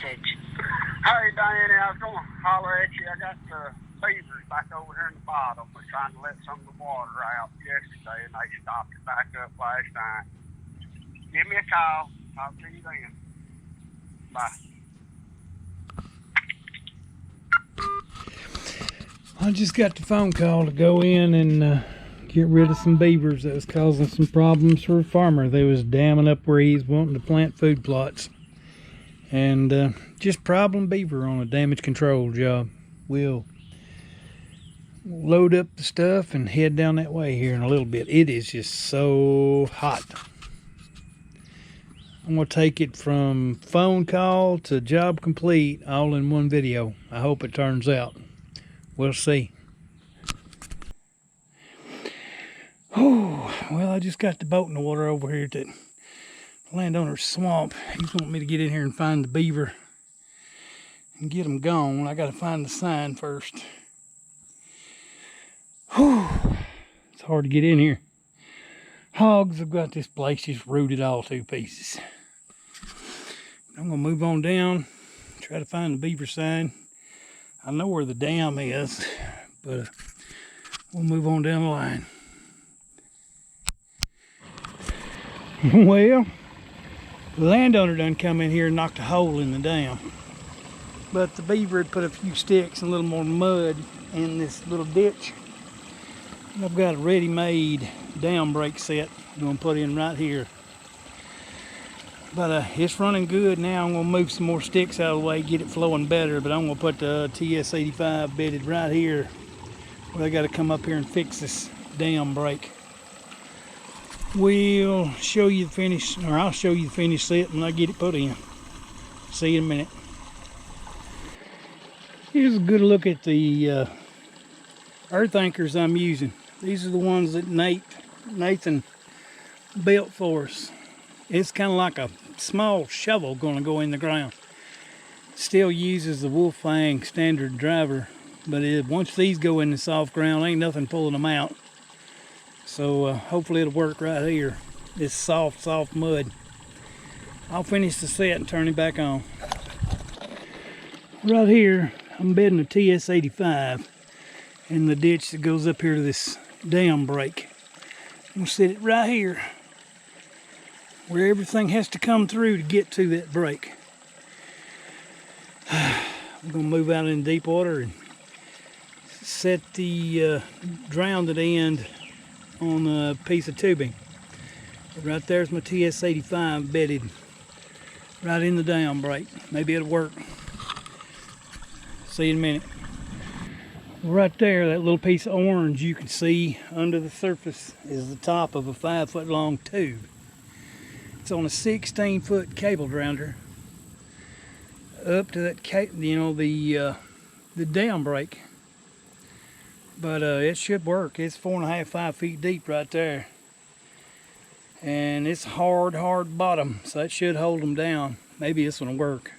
Hey, Diane, I was going to holler at you. I got the beavers back over here in the bottom. We're trying to let some of the water out yesterday, and they stopped it back up last night. Give me a call. Talk to you then. Bye. I just got the phone call to go in and get rid of some beavers that was causing some problems for a farmer. They was damming up where he's wanting to plant food plots. And just problem beaver on a damage control job. We'll load up the stuff and head down that way here in a little bit. It is just so hot. I'm going to take it from phone call to job complete all in one video. I hope it turns out. We'll see. Oh, well, I just got the boat in the water over here at that landowner's swamp. He's wanting me to get in here and find the beaver and get them gone. I got to find the sign first. Whew, it's hard to get in here. Hogs have got this place just rooted all to pieces. I'm going to move on down, try to find the beaver sign. I know where the dam is, but we'll move on down the line. Well, the landowner done come in here and knocked a hole in the dam. But the beaver had put a few sticks and a little more mud in this little ditch. And I've got a ready-made dam break set I'm going to put in right here. But it's running good now. I'm going to move some more sticks out of the way, get it flowing better. But I'm going to put the TS85 bedded right here where they got to come up here and fix this dam break. We'll show you the finish, or I'll show you the finished set when I get it put in. See you in a minute. Here's a good look at the earth anchors I'm using. These are the ones that Nathan built for us. It's kind of like a small shovel going to go in the ground. Still uses the Wolfang standard driver, but once these go in the soft ground, ain't nothing pulling them out. So hopefully it'll work right here. This soft mud. I'll finish the set and turn it back on. Right here, I'm bedding a TS85 in the ditch that goes up here to this dam break. I'm gonna set it right here where everything has to come through to get to that break. I'm gonna move out in deep water and set the grounded end on a piece of tubing. Right there's my TS85 bedded right in the dam break. Maybe it'll work. See you in a minute. Right there, that little piece of orange you can see under the surface is the top of a 5-foot long tube. It's on a 16-foot cable grounder up to that, the dam break. But it should work. It's 4.5–5 feet deep right there. And it's hard bottom, so that should hold them down. Maybe this one will work.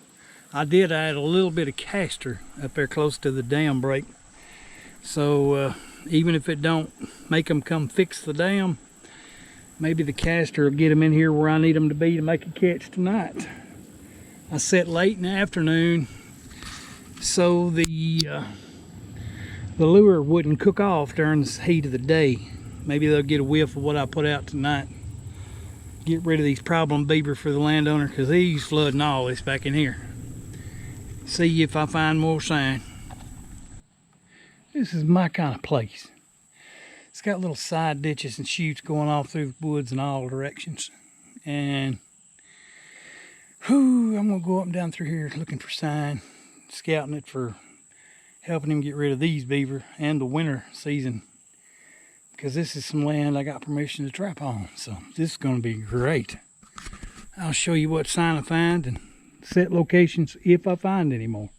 I did add a little bit of caster up there close to the dam break. So even if it don't make them come fix the dam, maybe the caster will get them in here where I need them to be to make a catch tonight. I set late in the afternoon so the lure wouldn't cook off during the heat of the day. Maybe they'll get a whiff of what I put out tonight. Get rid of these problem beaver for the landowner, because he's flooding all this back in here. See if I find more sign. This is my kind of place. It's got little side ditches and chutes going off through the woods in all directions. And I'm gonna go up and down through here looking for sign, scouting it for helping him get rid of these beaver and the winter season, because this is some land I got permission to trap on. So this is going to be great. I'll show you what sign I find and set locations if I find any more.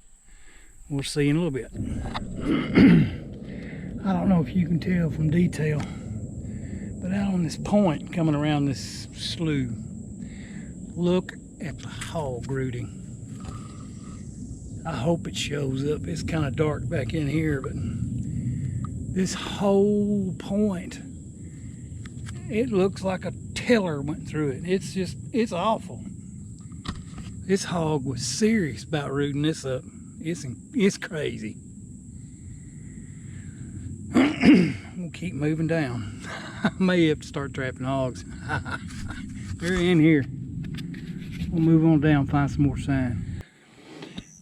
We'll see in a little bit. I don't know if you can tell from detail, but out on this point coming around this slough, look at the hog rooting. I hope it shows up. It's kind of dark back in here, but this whole point, it looks like a tiller went through it. It's awful. This hog was serious about rooting this up. It's crazy. We'll keep moving down. I may have to start trapping hogs. They're in here. We'll move on down, find some more sign.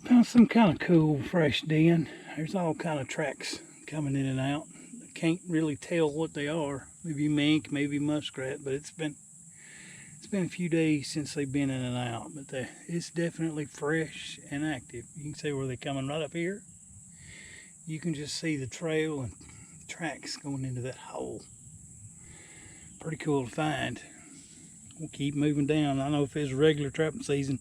Found some kind of cool fresh den. There's all kind of tracks coming in and out. I can't really tell what they are. Maybe mink, maybe muskrat, but it's been a few days since they've been in and out. But it's definitely fresh and active. You can see where they're coming right up here. You can just see the trail and tracks going into that hole. Pretty cool to find. We'll keep moving down. I know if it's regular trapping season,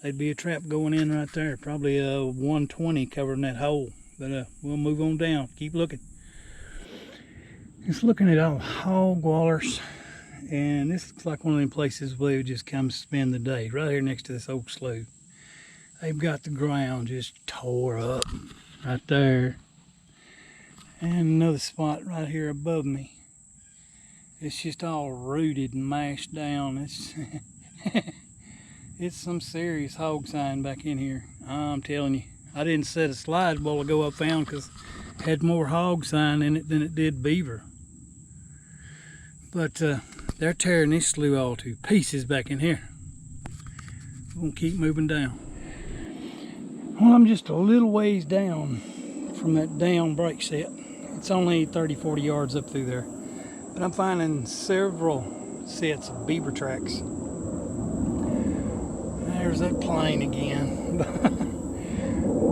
there'd be a trap going in right there. Probably a 120 covering that hole. But we'll move on down. Keep looking. Just looking at all hog wallers. And this looks like one of them places where they would just come spend the day. Right here next to this old slough. They've got the ground just tore up right there. And another spot right here above me. It's just all rooted and mashed down. It's some serious hog sign back in here. I'm telling you. I didn't set a slide a while ago I found because it had more hog sign in it than it did beaver. But they're tearing this slough all to pieces back in here. We're gonna keep moving down. Well, I'm just a little ways down from that down break set. It's only 30-40 yards up through there. But I'm finding several sets of beaver tracks. There's that plane again.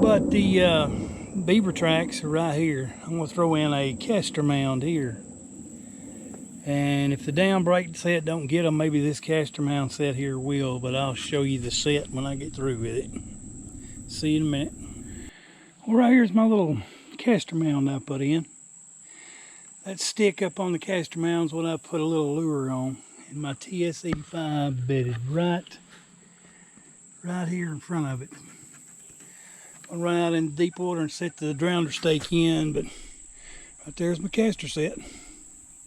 But the beaver tracks are right here. I'm going to throw in a castor mound here. And if the down break set don't get them, maybe this castor mound set here will. But I'll show you the set when I get through with it. See you in a minute. Well, right here's my little castor mound I put in. That stick up on the castor mound is what I put a little lure on. And my TS-85 bedded right here in front of it. I'll run out in deep water and set the drowner stake in, but right there's my castor set.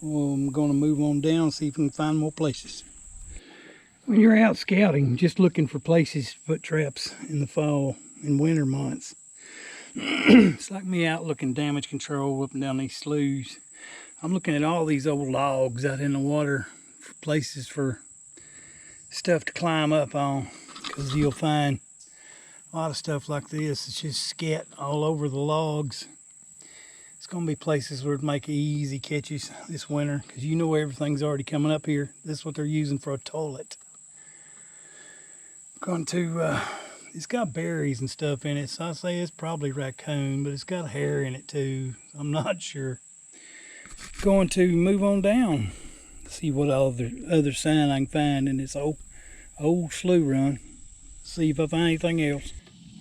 Well, I'm going to move on down and see if we can find more places. When you're out scouting, just looking for places to put traps in the fall and winter months, it's like me out looking damage control up and down these sloughs. I'm looking at all these old logs out in the water for places for stuff to climb up on, because you'll find a lot of stuff like this. It's just scat all over the logs. It's going to be places where it make easy catches this winter, because you know everything's already coming up here. This is what they're using for a toilet. I'm going to, it's got berries and stuff in it, so I say it's probably raccoon, but it's got hair in it too. I'm not sure. Going to move on down, see what other sign I can find in this old slough run. See if I find anything else.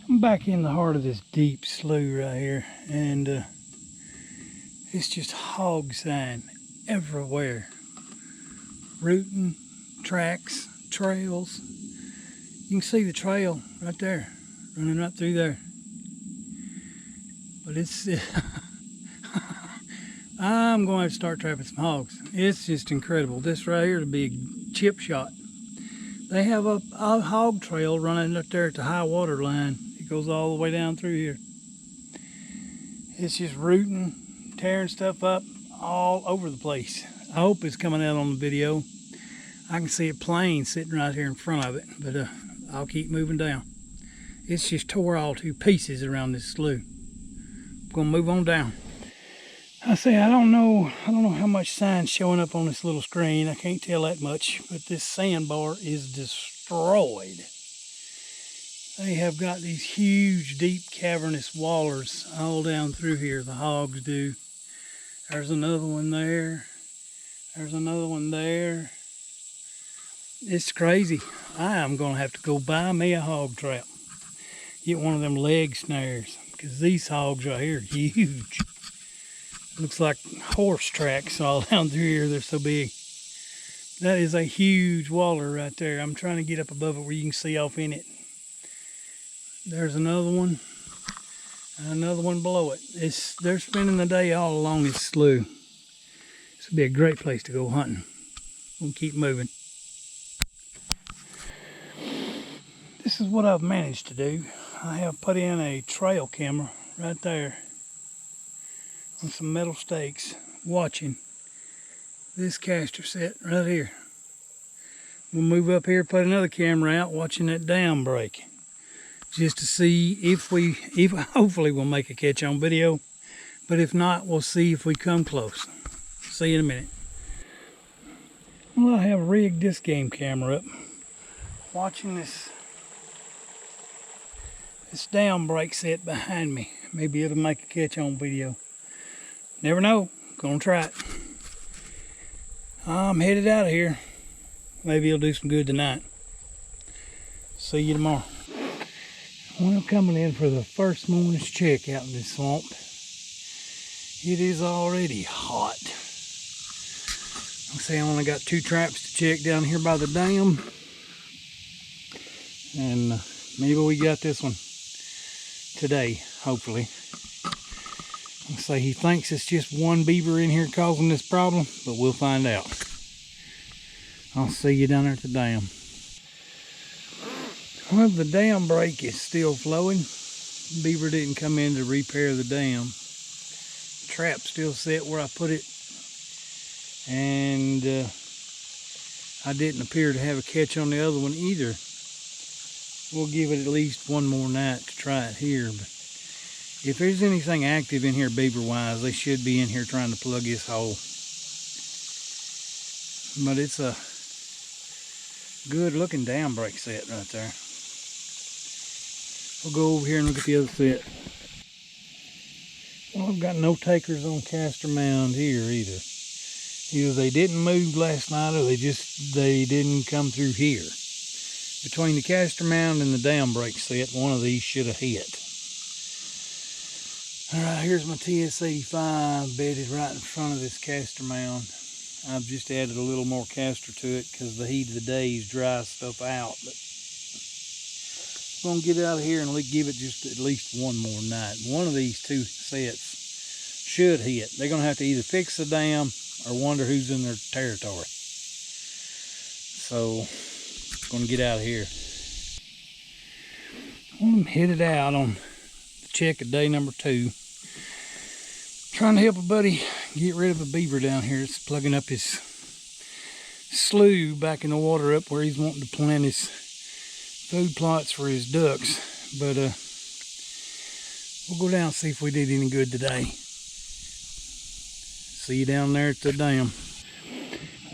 I'm back in the heart of this deep slough right here, and it's just hog sign everywhere. Rooting, tracks, trails. You can see the trail right there, running right through there. But it's I'm going to have to start trapping some hogs. It's just incredible. This right here will be a chip shot. They have a hog trail running up there at the high water line. It goes all the way down through here. It's just rooting, tearing stuff up all over the place. I hope it's coming out on the video. I can see it plain sitting right here in front of it, but I'll keep moving down. It's just tore all to pieces around this slough. I'm gonna move on down. I say I don't know how much sign's showing up on this little screen. I can't tell that much, but this sandbar is destroyed. They have got these huge, deep, cavernous wallers all down through here. The hogs do. There's another one there. There's another one there. It's crazy. I am going to have to go buy me a hog trap. Get one of them leg snares, because these hogs right here are huge. Looks like horse tracks all down through here. They're so big. That is a huge waller right there. I'm trying to get up above it where you can see off in it. There's another one. Another one below it. They're spending the day all along this slough. This would be a great place to go hunting. We'll keep moving. This This is what I've managed to do. I have put in a trail camera right there on some metal stakes, watching this caster set right here. We'll move up here, put another camera out, watching that dam break, just to see if hopefully we'll make a catch on video, but if not, we'll see if we come close. See you in a minute. Well, I have rigged this game camera up, watching this dam break set behind me. Maybe it'll make a catch on video. Never know. Gonna try it. I'm headed out of here. Maybe it'll do some good tonight. See you tomorrow. Well, coming in for the first morning's check out in this swamp. It is already hot. I'll say I only got 2 traps to check down here by the dam. And maybe we got this one today, hopefully. I'll say he thinks it's just one beaver in here causing this problem, but we'll find out. I'll see you down there at the dam. Well, the dam break is still flowing. Beaver didn't come in to repair the dam. The trap's still set where I put it. And I didn't appear to have a catch on the other one either. We'll give it at least one more night to try it here. But if there's anything active in here beaver-wise, they should be in here trying to plug this hole. But it's a good-looking dam break set right there. We'll go over here and look at the other set. Well, I've got no takers on Caster Mound here either. Either they didn't move last night or they didn't come through here. Between the Caster Mound and the dam break set, one of these should have hit. Alright, here's my TS-85 bedded right in front of this Caster Mound. I've just added a little more caster to it because the heat of the days dries stuff out. But I'm going to get out of here and give it just at least one more night. One of these 2 sets should hit. They're going to have to either fix the dam or wonder who's in their territory. So, I'm going to get out of here. I'm headed out on the check of day number 2. Trying to help a buddy get rid of a beaver down here. It's plugging up his slough back in the water up where he's wanting to plant his food plots for his ducks. But we'll go down and see if we did any good today. See you down there at the dam.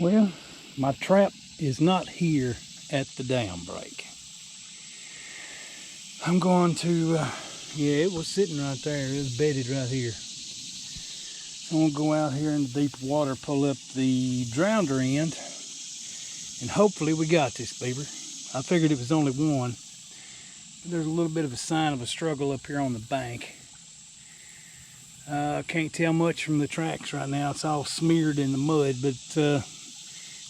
Well, my trap is not here at the dam break. I'm going to, yeah, it was sitting right there. It was bedded right here. I'm going to go out here in the deep water, pull up the drowner end, and hopefully we got this beaver. I figured it was only one. But there's a little bit of a sign of a struggle up here on the bank. I can't tell much from the tracks right now. It's all smeared in the mud, but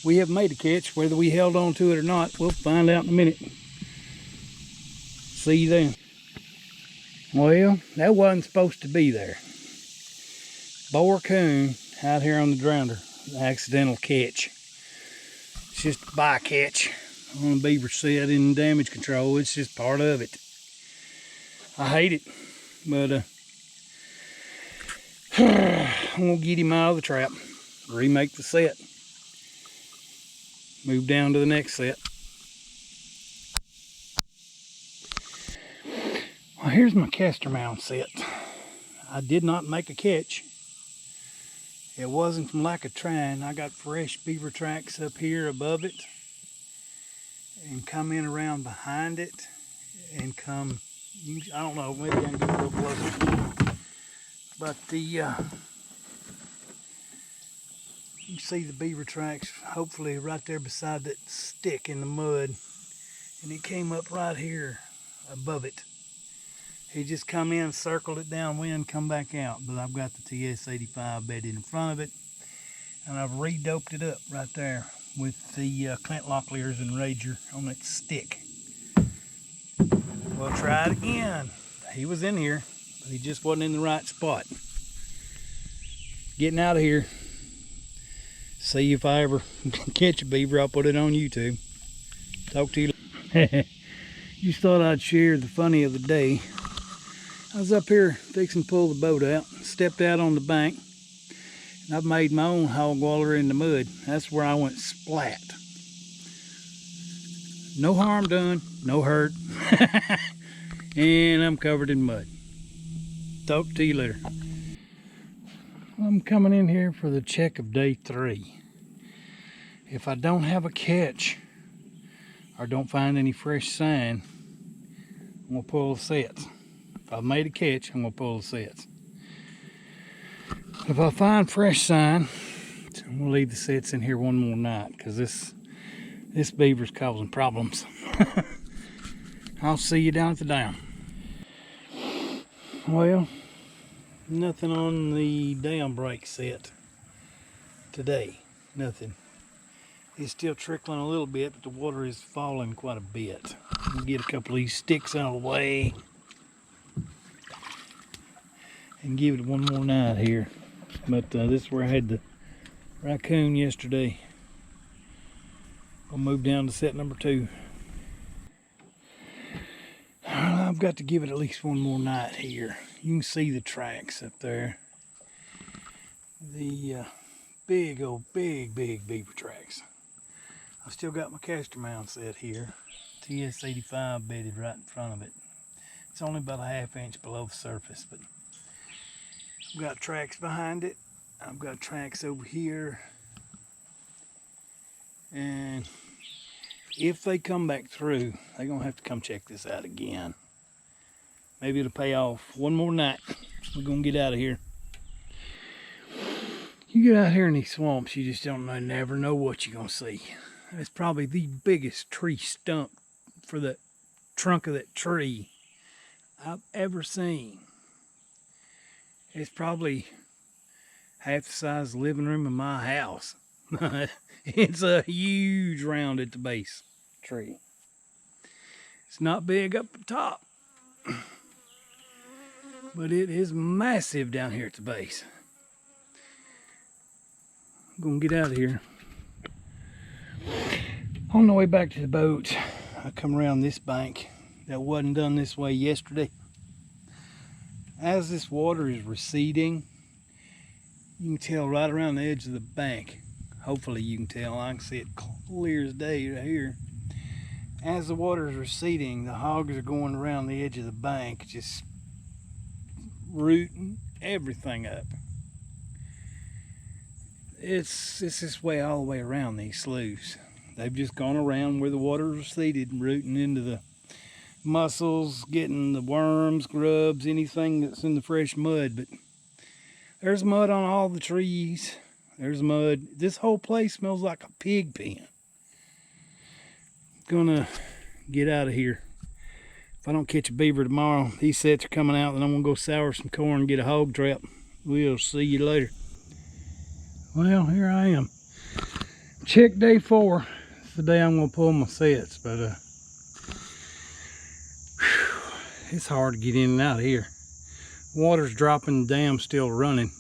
we have made a catch. Whether we held on to it or not, we'll find out in a minute. See you then. Well, that wasn't supposed to be there. Boar coon out here on the drowner. Accidental catch. It's just a bycatch on a beaver set in damage control. It's just part of it. I hate it, but I'm gonna get him out of the trap, remake the set, move down to the next set. Well, here's my Caster Mound set. I did not make a catch. It wasn't from lack of trying. I got fresh beaver tracks up here above it and come in around behind it and come, I don't know, maybe I can get a little closer. But you see the beaver tracks hopefully right there beside that stick in the mud, and it came up right here above it. He just come in, circled it downwind, come back out. But I've got the TS-85 bedded in front of it, and I've re-doped it up right there with the Clint Locklears and Rager on that stick. We'll try it again. He was in here, but he just wasn't in the right spot. Getting out of here. See if I ever catch a beaver, I'll put it on YouTube. Talk to you later. Just thought I'd share the funny of the day. I was up here fixing to pull the boat out, stepped out on the bank, and I've made my own hog waller in the mud. That's where I went splat. No harm done, no hurt, and I'm covered in mud. Talk to you later. I'm coming in here for the check of day 3. If I don't have a catch or don't find any fresh sign, I'm gonna pull the sets. If I've made a catch, I'm gonna pull the sets. If I find fresh sign, I'm gonna leave the sets in here one more night because this beaver's causing problems. I'll see you down at the dam. Well, nothing on the dam break set today. Nothing. It's still trickling a little bit, but the water is falling quite a bit. I'll get a couple of these sticks out of the way and give it one more night here. But this is where I had the raccoon yesterday. I'll move down to set number 2. I've got to give it at least one more night here. You can see the tracks up there. The big beaver tracks. I've still got my caster mount set here. TS85 bedded right in front of it. It's only about a ½ inch below the surface, but I've got tracks behind it. I've got tracks over here. And if they come back through, they're gonna have to come check this out again. Maybe it'll pay off. One more night. We're gonna get out of here. You get out here in these swamps, you just don't never know what you're gonna see. It's probably the biggest tree stump for the trunk of that tree I've ever seen. It's probably half the size of the living room of my house. It's a huge round at the base tree. It's not big up the top, but it is massive down here at the base. I'm gonna get out of here. On the way back to the boat, I come around this bank that wasn't done this way yesterday. As this water is receding, you can tell right around the edge of the bank. Hopefully you can tell. I can see it clear as day right here. As the water is receding, the hogs are going around the edge of the bank, just rooting everything up. It's this way all the way around these sloughs. They've just gone around where the water receded, rooting into the mussels, getting the worms, grubs, anything that's in the fresh mud. But there's mud on all the trees. There's mud. This whole place smells like a pig pen. Gonna get out of here. If I don't catch a beaver tomorrow, these sets are coming out, and I'm gonna go sour some corn and get a hog trap. We'll see you later. Well, here I am. Check day 4. It's the day I'm gonna pull my sets, but it's hard to get in and out of here. Water's dropping, the dam's still running.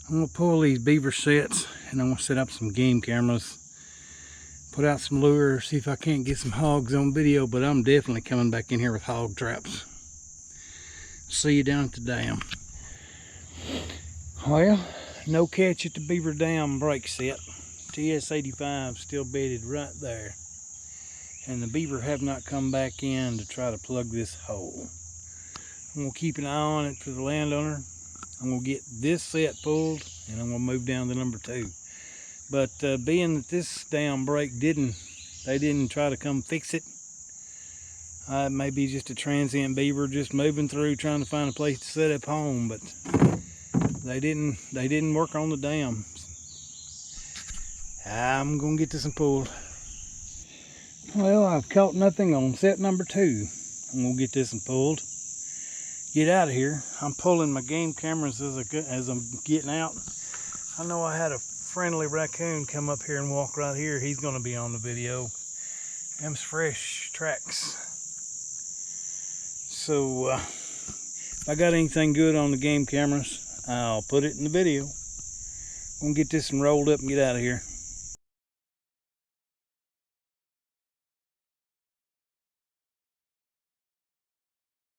I'm gonna pull these beaver sets and I'm gonna set up some game cameras, put out some lures, see if I can't get some hogs on video, but I'm definitely coming back in here with hog traps. See you down at the dam. Well, no catch at the beaver dam break set. TS85 still bedded right there. And the beaver have not come back in to try to plug this hole. I'm gonna keep an eye on it for the landowner. I'm gonna get this set pulled and I'm gonna move down to number 2. But being that this dam break they didn't try to come fix it. It may be just a transient beaver just moving through trying to find a place to set up home, but they didn't work on the dam. I'm gonna get this one pulled. Well, I've caught nothing on set number 2. I'm gonna get this one pulled. Get out of here. I'm pulling my game cameras as I'm getting out. I know I had a friendly raccoon come up here and walk right here. He's gonna be on the video. Them's fresh tracks. So if I got anything good on the game cameras, I'll put it in the video. I'm gonna get this one rolled up and get out of here.